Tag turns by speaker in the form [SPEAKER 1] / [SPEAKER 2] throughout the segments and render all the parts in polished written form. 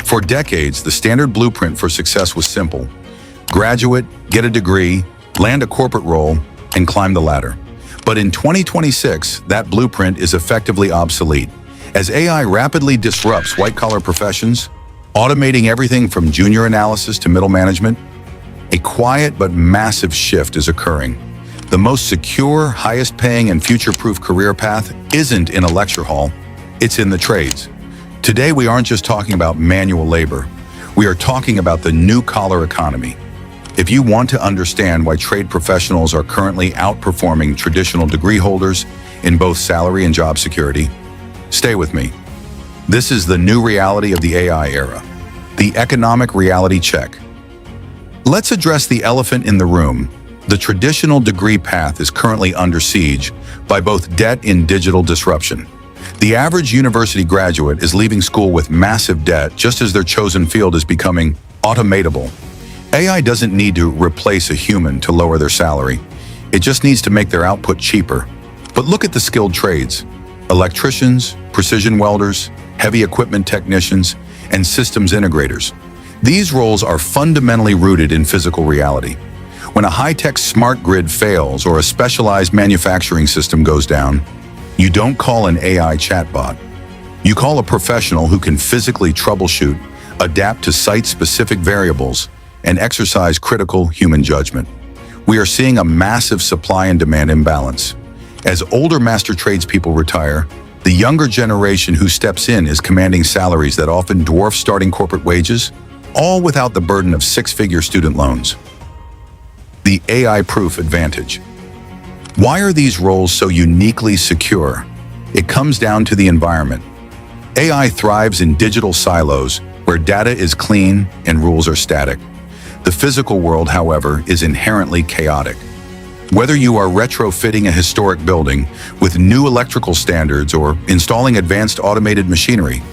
[SPEAKER 1] For decades, the standard blueprint for success was simple. Graduate, get a degree, land a corporate role, and climb the ladder. But in 2026, that blueprint is effectively obsolete. As AI rapidly disrupts white-collar professions, automating everything from junior analysis to middle management, a quiet but massive shift is occurring. The most secure, highest-paying, and future-proof career path isn't in a lecture hall, it's in the trades. Today, we aren't just talking about manual labor. We are talking about the new-collar economy. If you want to understand why trade professionals are currently outperforming traditional degree holders in both salary and job security, stay with me. This is the new reality of the AI era, the economic reality check. Let's address the elephant in the room. The traditional degree path is currently under siege by both debt and digital disruption. The average university graduate is leaving school with massive debt just as their chosen field is becoming automatable. AI doesn't need to replace a human to lower their salary. It just needs to make their output cheaper. But look at the skilled trades: electricians, precision welders, heavy equipment technicians, and systems integrators. These roles are fundamentally rooted in physical reality. When a high-tech smart grid fails or a specialized manufacturing system goes down, you don't call an AI chatbot. You call a professional who can physically troubleshoot, adapt to site-specific variables, and exercise critical human judgment. We are seeing a massive supply and demand imbalance. As older master tradespeople retire, the younger generation who steps in is commanding salaries that often dwarf starting corporate wages, all without the burden of six-figure student loans. The AI-proof advantage. Why are these roles so uniquely secure? It comes down to the environment. AI thrives in digital silos where data is clean and rules are static. The physical world, however, is inherently chaotic. Whether you are retrofitting a historic building with new electrical standards or installing advanced automated machinery,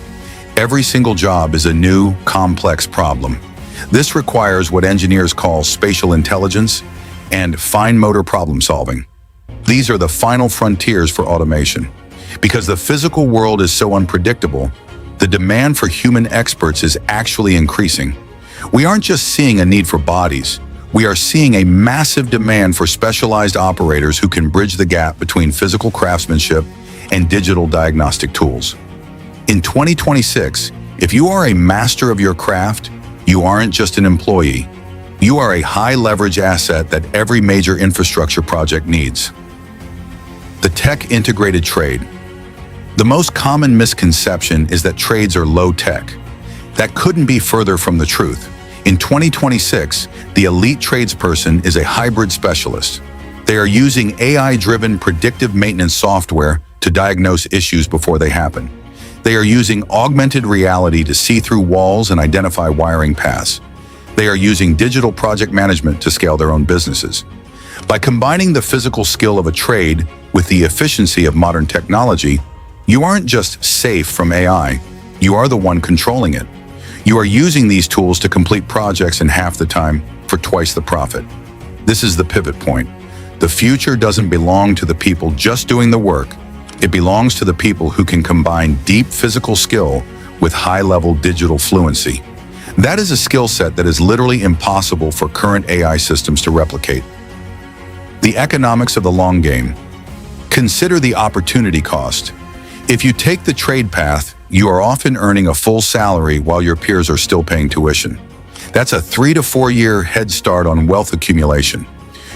[SPEAKER 1] every single job is a new, complex problem. This requires what engineers call spatial intelligence and fine motor problem solving. These are the final frontiers for automation. Because the physical world is so unpredictable, the demand for human experts is actually increasing. We aren't just seeing a need for bodies, we are seeing a massive demand for specialized operators who can bridge the gap between physical craftsmanship and digital diagnostic tools. In 2026, if you are a master of your craft, you aren't just an employee. You are a high-leverage asset that every major infrastructure project needs. The tech-integrated trade. The most common misconception is that trades are low-tech. That couldn't be further from the truth. In 2026, the elite tradesperson is a hybrid specialist. They are using AI-driven predictive maintenance software to diagnose issues before they happen. They are using augmented reality to see through walls and identify wiring paths. They are using digital project management to scale their own businesses. By combining the physical skill of a trade with the efficiency of modern technology, you aren't just safe from AI, you are the one controlling it. You are using these tools to complete projects in half the time for twice the profit. This is the pivot point. The future doesn't belong to the people just doing the work. It belongs to the people who can combine deep physical skill with high-level digital fluency. That is a skill set that is literally impossible for current AI systems to replicate. The economics of the long game. Consider the opportunity cost. If you take the trade path, you are often earning a full salary while your peers are still paying tuition. That's a 3 to 4 year head start on wealth accumulation.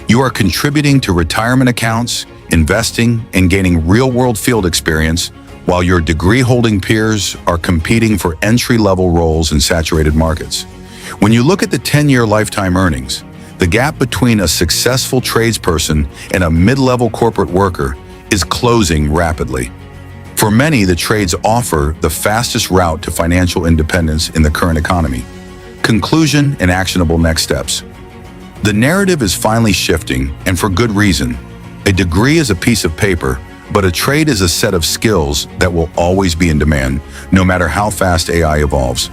[SPEAKER 1] You are contributing to retirement accounts, investing, and gaining real-world field experience while your degree-holding peers are competing for entry-level roles in saturated markets. When you look at the 10-year lifetime earnings, the gap between a successful tradesperson and a mid-level corporate worker is closing rapidly. For many, the trades offer the fastest route to financial independence in the current economy. Conclusion and actionable next steps. The narrative is finally shifting, and for good reason. A degree is a piece of paper, but a trade is a set of skills that will always be in demand, no matter how fast AI evolves.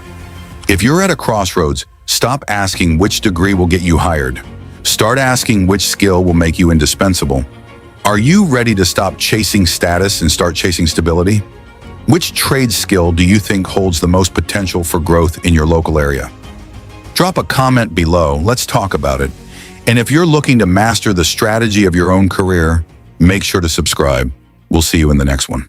[SPEAKER 1] If you're at a crossroads, stop asking which degree will get you hired. Start asking which skill will make you indispensable. Are you ready to stop chasing status and start chasing stability? Which trade skill do you think holds the most potential for growth in your local area? Drop a comment below, let's talk about it. And if you're looking to master the strategy of your own career, make sure to subscribe. We'll see you in the next one.